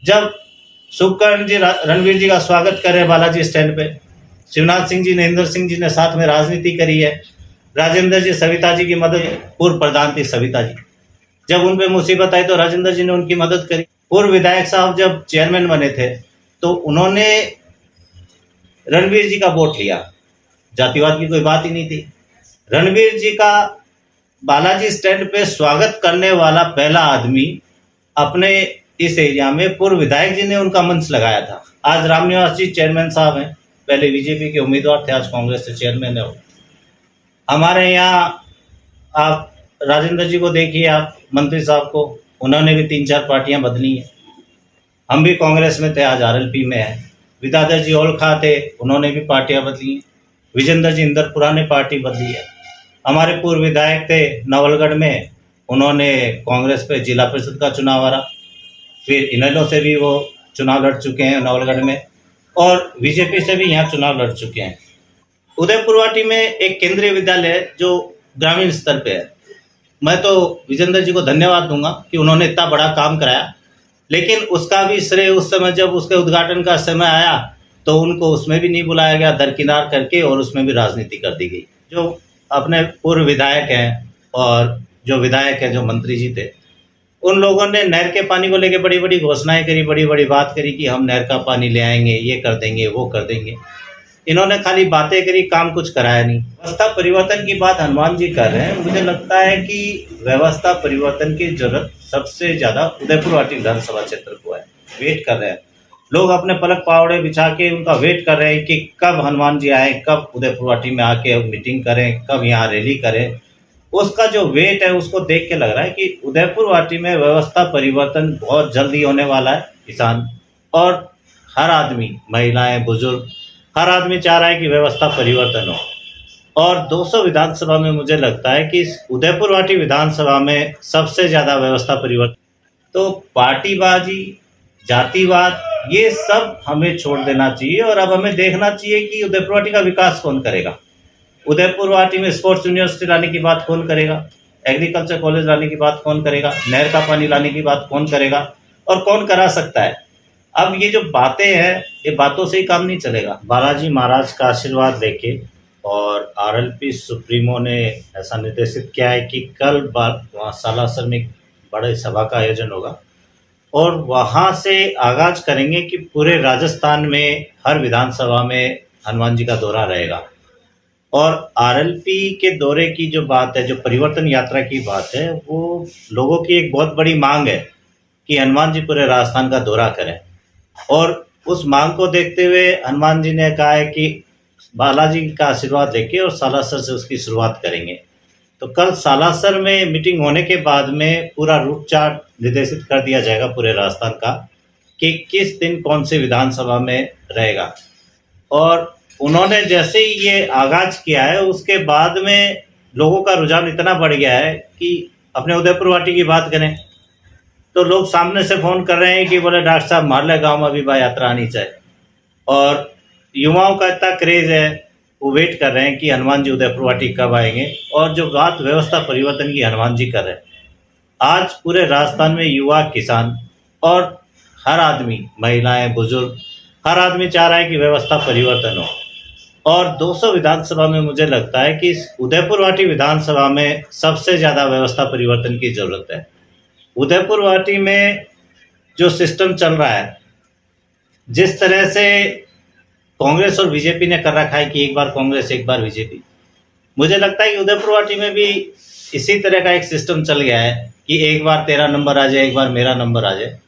जब शुभकर्ण जी रणवीर जी का स्वागत कर रहे बालाजी स्टैंड पे, शिवनाथ सिंह जी, नरेंद्र सिंह जी ने साथ में राजनीति करी है। राजेंद्र जी सविता जी की मदद, पूर्व प्रधान थी सविता जी, जब उन पे मुसीबत आई तो राजेंद्र जी ने उनकी मदद करी। पूर्व विधायक साहब जब चेयरमैन बने थे तो उन्होंने रणवीर जी का वोट लिया, जातिवाद की कोई बात ही नहीं थी। रणवीर जी का बालाजी स्टैंड पे स्वागत करने वाला पहला आदमी अपने इस एरिया में पूर्व विधायक जी ने उनका मंच लगाया था। आज रामनिवास जी चेयरमैन साहब हैं, पहले बीजेपी के उम्मीदवार थे, आज कांग्रेस से चेयरमैन है। हमारे यहाँ आप राजेंद्र जी को देखिए, आप मंत्री साहब को, उन्होंने भी 3-4 पार्टियां बदली हैं। हम भी कांग्रेस में थे, आज आरएलपी में है। विद्याधर जी ओलखा थे, उन्होंने भी पार्टियां बदली हैं। विजेंद्र जी इंदरपुरा ने पार्टी बदली है। हमारे पूर्व विधायक थे नवलगढ़ में, उन्होंने कांग्रेस पे जिला परिषद का चुनाव हारा, फिर इनेलो से भी वो चुनाव लड़ चुके हैं नवलगढ़ में, और बीजेपी से भी यहाँ चुनाव लड़ चुके हैं। उदयपुरवाटी में एक केंद्रीय विद्यालय है जो ग्रामीण स्तर पे है। मैं तो विजेंद्र जी को धन्यवाद दूंगा कि उन्होंने इतना बड़ा काम कराया, लेकिन उसका भी श्रेय उस समय जब उसके उद्घाटन का समय आया तो उनको उसमें भी नहीं बुलाया गया, दरकिनार करके, और उसमें भी राजनीति कर दी गई। जो अपने पूर्व विधायक हैं और जो विधायक है, जो मंत्री जी थे, उन लोगों ने नहर के पानी को लेकर बड़ी बड़ी घोषणाएं करी, बड़ी बड़ी बात करी कि हम नहर का पानी ले आएंगे, ये कर देंगे, वो कर देंगे। इन्होंने खाली बातें करी, काम कुछ कराया नहीं। व्यवस्था परिवर्तन की बात हनुमान जी कर रहे हैं। मुझे लगता है कि व्यवस्था परिवर्तन की जरूरत सबसे ज्यादा उदयपुरवाटी विधानसभा क्षेत्र को है। वेट कर रहे हैं लोग, अपने पलक पावड़े बिछा के उनका वेट कर रहे हैं कि कब हनुमान जी आए, कब उदयपुरवाटी में आके मीटिंग करें, कब यहाँ रैली करें। उसका जो वेट है उसको देख के लग रहा है कि उदयपुरवाटी में व्यवस्था परिवर्तन बहुत जल्दी होने वाला है। किसान और हर आदमी, महिलाएं, बुजुर्ग, हर आदमी चाह रहा है कि व्यवस्था परिवर्तन हो। और 200 विधानसभा में मुझे लगता है कि उदयपुरवाटी विधानसभा में सबसे ज़्यादा व्यवस्था परिवर्तन। तो पार्टीबाजी, जातिवाद, ये सब हमें छोड़ देना चाहिए और अब हमें देखना चाहिए कि उदयपुरवाटी का विकास कौन करेगा। उदयपुरवाटी में स्पोर्ट्स यूनिवर्सिटी लाने की बात कौन करेगा, एग्रीकल्चर कॉलेज लाने की बात कौन करेगा, नहर का पानी लाने की बात कौन करेगा, और कौन करा सकता है। अब ये जो बातें हैं, ये बातों से ही काम नहीं चलेगा। बालाजी महाराज का आशीर्वाद लेके और आरएलपी सुप्रीमो ने ऐसा निर्देशित किया है कि कल वहाँ सालासर में बड़े सभा का आयोजन होगा और वहाँ से आगाज करेंगे कि पूरे राजस्थान में हर विधानसभा में हनुमान जी का दौरा रहेगा। और आरएलपी के दौरे की जो बात है, जो परिवर्तन यात्रा की बात है, वो लोगों की एक बहुत बड़ी मांग है कि हनुमान जी पूरे राजस्थान का दौरा करें। और उस मांग को देखते हुए हनुमान जी ने कहा है कि बालाजी का आशीर्वाद लेके और सालासर से उसकी शुरुआत करेंगे। तो कल सालासर में मीटिंग होने के बाद में पूरा रूट चार्ट निर्देशित कर दिया जाएगा पूरे राजस्थान का कि किस दिन कौन सी विधानसभा में रहेगा। और उन्होंने जैसे ही ये आगाज किया है उसके बाद में लोगों का रुझान इतना बढ़ गया है कि अपने उदयपुरवाटी की बात करें तो लोग सामने से फ़ोन कर रहे हैं कि बोले डॉक्टर साहब मारले गांव में अभी यात्रा आनी चाहिए। और युवाओं का इतना क्रेज़ है, वो वेट कर रहे हैं कि हनुमान जी उदयपुरवाटी कब आएंगे। और जो बात व्यवस्था परिवर्तन की हनुमान जी कर रहे हैं, आज पूरे राजस्थान में युवा, किसान और हर आदमी, महिलाएं, बुजुर्ग, हर आदमी चाह रहा है कि व्यवस्था परिवर्तन हो। और 200 विधानसभा में मुझे लगता है कि उदयपुरवाटी विधानसभा में सबसे ज़्यादा व्यवस्था परिवर्तन की ज़रूरत है। उदयपुरवाटी में जो सिस्टम चल रहा है, जिस तरह से कांग्रेस और बीजेपी ने कर रखा है कि एक बार कांग्रेस एक बार बीजेपी, मुझे लगता है कि उदयपुरवाटी में भी इसी तरह का एक सिस्टम चल गया है कि एक बार तेरा नंबर आ जाए, एक बार मेरा नंबर आ जाए।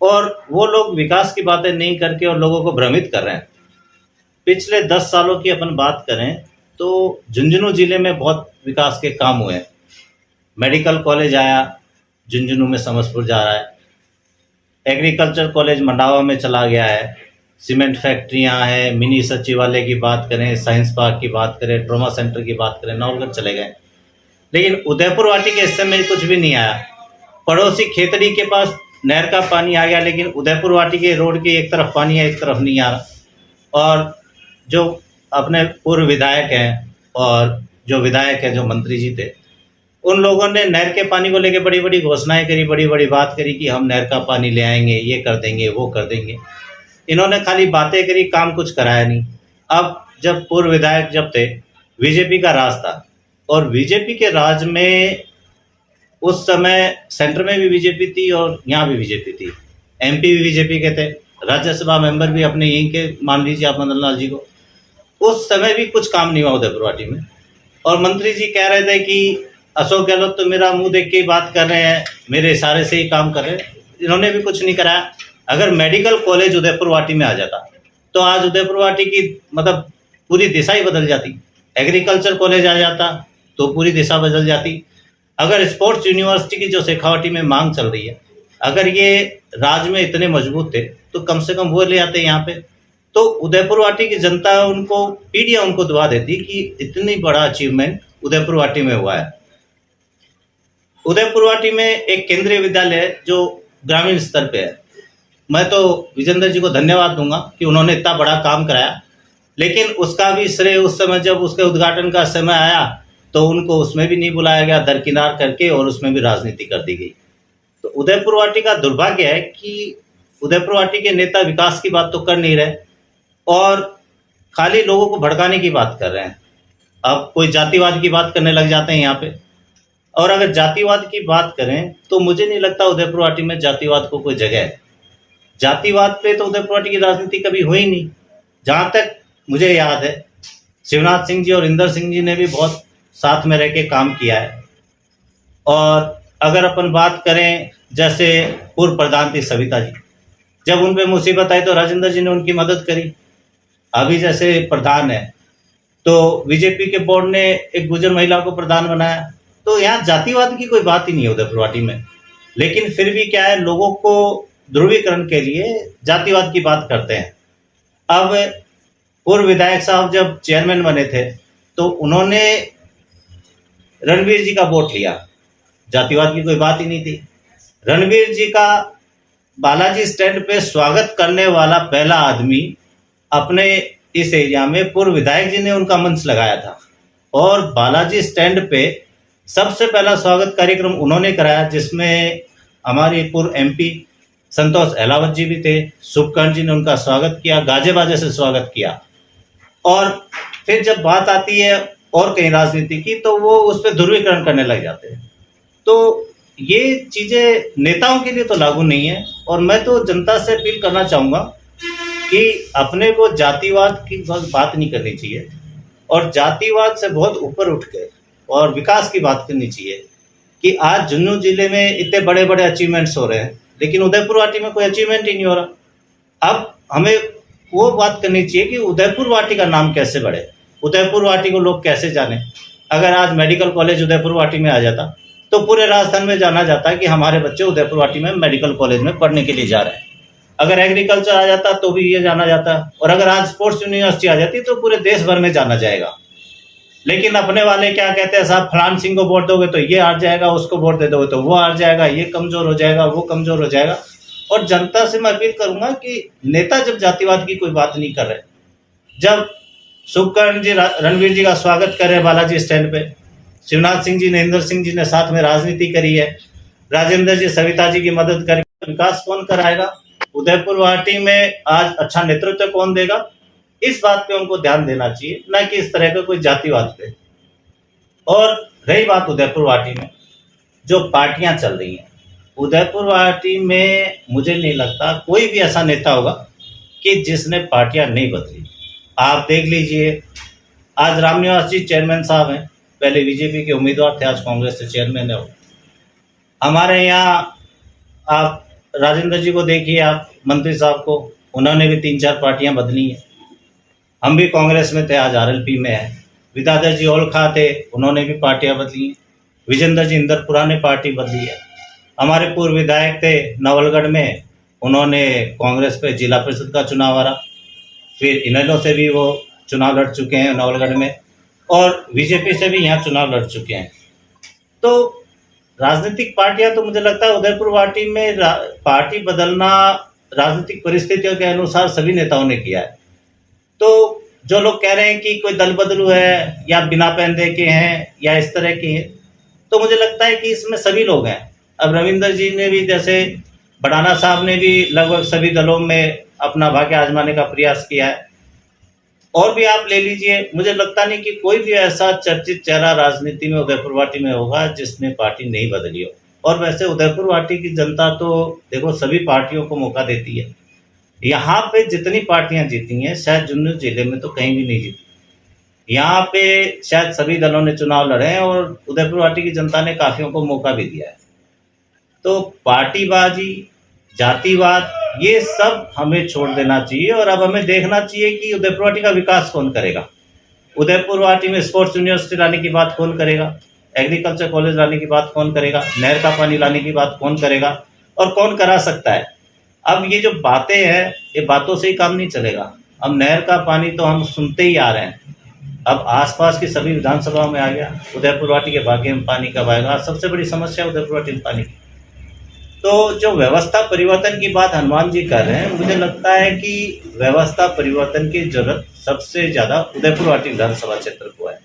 और वो लोग विकास की बातें नहीं करके और लोगों को भ्रमित कर रहे हैं। पिछले 10 सालों की अपन बात करें तो झुंझुनू जिले में बहुत विकास के काम हुए हैं। मेडिकल कॉलेज आया, झुंझुनू में समसपुर जा रहा है। एग्रीकल्चर कॉलेज मंडावा में चला गया है। सीमेंट फैक्ट्रियां हैं, मिनी सचिवालय की बात करें, साइंस पार्क की बात करें, ट्रॉमा सेंटर की बात करें, नवलगढ़ चले गए। लेकिन उदयपुरवाटी के हिस्से में कुछ भी नहीं आया। पड़ोसी खेतड़ी के पास नहर का पानी आ गया, लेकिन उदयपुरवाटी के रोड की एक तरफ पानी है, एक तरफ नहीं आ रहा। और जो अपने पूर्व विधायक हैं और जो विधायक है, जो मंत्री जी थे, उन लोगों ने नहर के पानी को लेकर बड़ी बड़ी घोषणाएं करी, बड़ी बड़ी बात करी कि हम नहर का पानी ले आएंगे, ये कर देंगे, वो कर देंगे। इन्होंने खाली बातें करी, काम कुछ कराया नहीं। अब जब पूर्व विधायक जब थे, बीजेपी का राज था, और बीजेपी के राज में उस समय सेंटर में भी बीजेपी थी और यहाँ भी बीजेपी थी, एमपी भी बीजेपी के थे, राज्यसभा मेंबर भी अपने यहीं के मान लीजिए आप मदन लाल जी को। उस समय भी कुछ काम नहीं हुआ उदयपुर वाटी में, और मंत्री जी कह रहे थे कि अशोक गहलोत तो मेरा मुंह देख के ही बात कर रहे हैं, मेरे इशारे से ही काम कर रहे हैं। इन्होंने भी कुछ नहीं कराया। अगर मेडिकल कॉलेज उदयपुर वाटी में आ जाता तो आज उदयपुर वाटी की मतलब पूरी दिशा ही बदल जाती। एग्रीकल्चर कॉलेज आ जाता तो पूरी दिशा बदल जाती। अगर स्पोर्ट्स यूनिवर्सिटी की जो शेखावाटी में मांग चल रही है, अगर ये राज्य में इतने मजबूत थे तो कम से कम वो ले आते यहाँ पे, तो उदयपुर वाटी की जनता उनको पीढ़ियाँ उनको दुआ देती कि इतनी बड़ा अचीवमेंट उदयपुर वाटी में हुआ है। उदयपुर वाटी में एक केंद्रीय विद्यालय है जो ग्रामीण स्तर पे है। मैं तो विजेंद्र जी को धन्यवाद दूंगा कि उन्होंने इतना बड़ा काम कराया, लेकिन उसका भी श्रेय उस समय जब उसके उद्घाटन का समय आया तो उनको उसमें भी नहीं बुलाया गया, दरकिनार करके, और उसमें भी राजनीति कर दी गई। तो उदयपुर वाटी का दुर्भाग्य है कि उदयपुर वाटी के नेता विकास की बात तो कर नहीं रहे और खाली लोगों को भड़काने की बात कर रहे हैं। अब कोई जातिवाद की बात करने लग जाते हैं यहाँ पे, और अगर जातिवाद की बात करें तो मुझे नहीं लगता उदयपुर वाटी में जातिवाद को कोई जगह है। जातिवाद पे तो उदयपुर वाटी की राजनीति कभी हुई नहीं। जहाँ तक मुझे याद है, शिवनाथ सिंह जी और इंदर सिंह जी ने भी बहुत साथ में रह के काम किया है। और अगर अपन बात करें, जैसे पूर्व प्रधान थी सविता जी, जब उन पे मुसीबत आई तो राजेंद्र जी ने उनकी मदद करी। अभी जैसे प्रधान है तो बीजेपी के बोर्ड ने एक गुजर महिला को प्रधान बनाया। तो यहाँ जातिवाद की कोई बात ही नहीं है उदयपुर वाटी में, लेकिन फिर भी क्या है, लोगों को ध्रुवीकरण के लिए जातिवाद की बात करते हैं। अब पूर्व विधायक साहब जब चेयरमैन बने थे तो उन्होंने रणवीर जी का वोट लिया, जातिवाद की कोई बात ही नहीं थी। रणवीर जी का बालाजी स्टैंड पे स्वागत करने वाला पहला आदमी अपने इस एरिया में पूर्व विधायक जी ने उनका मंच लगाया था, और बालाजी स्टैंड पे सबसे पहला स्वागत कार्यक्रम उन्होंने कराया, जिसमें हमारी पूर्व एमपी संतोष अहलावत जी भी थे। शुभकर्ण जी ने उनका स्वागत किया, गाजे बाजे से स्वागत किया। और फिर जब बात आती है और कहीं राजनीति की तो वो उस पर ध्रुवीकरण करने लग जाते हैं। तो ये चीज़ें नेताओं के लिए तो लागू नहीं है, और मैं तो जनता से अपील करना चाहूँगा कि अपने को जातिवाद की बात नहीं करनी चाहिए, और जातिवाद से बहुत ऊपर उठ के और विकास की बात करनी चाहिए। कि आज झुंझुनू जिले में इतने बड़े बड़े अचीवमेंट्स हो रहे हैं, लेकिन उदयपुर वाटी में कोई अचीवमेंट ही नहीं हो रहा। अब हमें वो बात करनी चाहिए कि उदयपुर वाटी का नाम कैसे बढ़े, उदयपुर वाटी को लोग कैसे जाने। अगर आज मेडिकल कॉलेज उदयपुर वाटी में आ जाता तो पूरे राजस्थान में जाना जाता है कि हमारे बच्चे उदयपुर वाटी में मेडिकल कॉलेज में पढ़ने के लिए जा रहे हैं। अगर एग्रीकल्चर आ जाता तो भी ये जाना जाता, और अगर आज स्पोर्ट्स यूनिवर्सिटी आ जाती तो पूरे देश भर में जाना जाएगा। लेकिन अपने वाले क्या कहते हैं, साहब फलान सिंह को वोट दोगे तो ये हार जाएगा, उसको वोट दे दोगे तो वो हार जाएगा, ये कमजोर हो जाएगा, वो कमजोर हो जाएगा। और जनता से मैं अपील करूंगा कि नेता जब जातिवाद की कोई बात नहीं कर रहे, जब शुभकर्ण जी रणवीर जी का स्वागत कर रहे बालाजी स्टैंड पे, शिवनाथ सिंह जी ने इंदर सिंह जी ने साथ में राजनीति करी है, राजेंद्र जी सविता जी की मदद करके विकास कौन कराएगा, उदयपुर वाटी में आज अच्छा नेतृत्व कौन देगा, इस बात पे उनको ध्यान देना चाहिए, न कि इस तरह का कोई जातिवाद पे। और रही बात उदयपुर वाटी में जो पार्टियां चल रही हैं, उदयपुर वाटी में मुझे नहीं लगता कोई भी ऐसा नेता होगा कि जिसने पार्टियां नहीं बदली। आप देख लीजिए, आज रामनिवास जी चेयरमैन साहब हैं, पहले बीजेपी के उम्मीदवार थे, आज कांग्रेस से चेयरमैन है। हमारे यहाँ आप राजेंद्र जी को देखिए, आप मंत्री साहब को, उन्होंने भी 3-4 पार्टियां बदली हैं। हम भी कांग्रेस में थे, आज आरएलपी में है। विद्याधर जी औलखा थे, उन्होंने भी पार्टियां बदली हैं। विजेंद्र जी इंदरपुरा ने पार्टी बदली है। हमारे पूर्व विधायक थे नवलगढ़ में, उन्होंने कांग्रेस पे जिला परिषद का चुनाव हारा, फिर इनेलो से भी वो चुनाव लड़ चुके हैं नवलगढ़ में, और बीजेपी से भी यहाँ चुनाव लड़ चुके हैं। तो राजनीतिक पार्टियां तो मुझे लगता है उदयपुर वाटी में पार्टी बदलना राजनीतिक परिस्थितियों के अनुसार सभी नेताओं ने किया है। तो जो लोग कह रहे हैं कि कोई दल बदलू है या बिना पहन दे के हैं या इस तरह के हैं, तो मुझे लगता है कि इसमें सभी लोग हैं। अब रविंदर जी ने भी, जैसे बड़ाना साहब ने भी लगभग सभी दलों में अपना भाग्य आजमाने का प्रयास किया है, और भी आप ले लीजिए। मुझे लगता नहीं कि कोई भी ऐसा चर्चित चेहरा राजनीति में उदयपुर वाटी में होगा जिसने पार्टी नहीं बदली हो। और वैसे उदयपुर वाटी की जनता तो देखो सभी पार्टियों को मौका देती है। यहाँ पे जितनी पार्टियां जीती हैं शायद झुंझुनू जिले में तो कहीं भी नहीं जीती। यहाँ पे शायद सभी दलों ने चुनाव लड़े हैं और उदयपुर वाटी की जनता ने काफियों को मौका भी दिया है। तो पार्टीबाजी, जातिवाद, ये सब हमें छोड़ देना चाहिए और अब हमें देखना चाहिए कि उदयपुर वाटी का विकास कौन करेगा। उदयपुर वाटी में स्पोर्ट्स यूनिवर्सिटी लाने की बात कौन करेगा, एग्रीकल्चर कॉलेज लाने की बात कौन करेगा, नहर का पानी लाने की बात कौन करेगा और कौन करा सकता है। अब ये जो बातें हैं, ये बातों से ही काम नहीं चलेगा। अब नहर का पानी तो हम सुनते ही आ रहे हैं, अब आसपास की सभी विधानसभा में आ गया। उदयपुर वाटी के भाग्य में पानी कब आएगा? सबसे बड़ी समस्या उदयपुर वाटी में पानी की। तो जो व्यवस्था परिवर्तन की बात हनुमान जी कर रहे हैं, मुझे लगता है कि व्यवस्था परिवर्तन की जरूरत सबसे ज़्यादा उदयपुर वाटी विधानसभा क्षेत्र को है।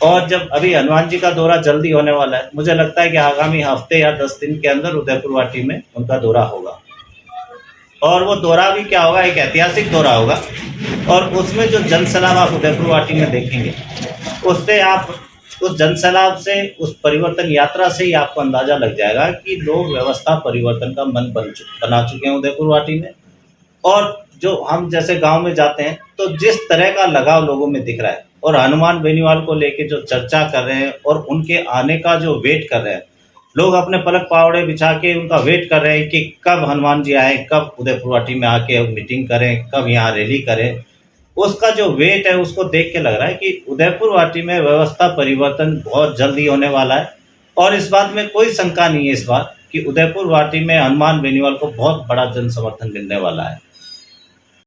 और जब अभी हनुमान जी का दौरा जल्दी होने वाला है, मुझे लगता है कि आगामी हफ्ते या 10 दिन के अंदर उदयपुर वाटी में उनका दौरा होगा। और वो दौरा भी क्या होगा, एक ऐतिहासिक दौरा होगा। और उसमें जो जनसैलाब आप उदयपुर वाटी में देखेंगे, उससे आप उस जनसैलाब से, उस परिवर्तन यात्रा से ही आपको अंदाजा लग जाएगा कि लोग व्यवस्था परिवर्तन का मन बना चुके हैं उदयपुर वाटी में। और जो हम जैसे गांव में जाते हैं तो जिस तरह का लगाव लोगों में दिख रहा है, और हनुमान बेनीवाल को लेके जो चर्चा कर रहे हैं और उनके आने का जो वेट कर रहे हैं, लोग अपने पलक पावड़े बिछा के उनका वेट कर रहे हैं कि कब हनुमान जी आए, कब उदयपुर वाटी में आके मीटिंग करें, कब यहाँ रैली करें। उसका जो वेट है उसको देख के लग रहा है कि उदयपुर वाटी में व्यवस्था परिवर्तन बहुत जल्दी होने वाला है। और इस बात में कोई शंका नहीं है इस बार कि उदयपुर वाटी में हनुमान बेनीवाल को बहुत बड़ा जन समर्थन मिलने वाला है।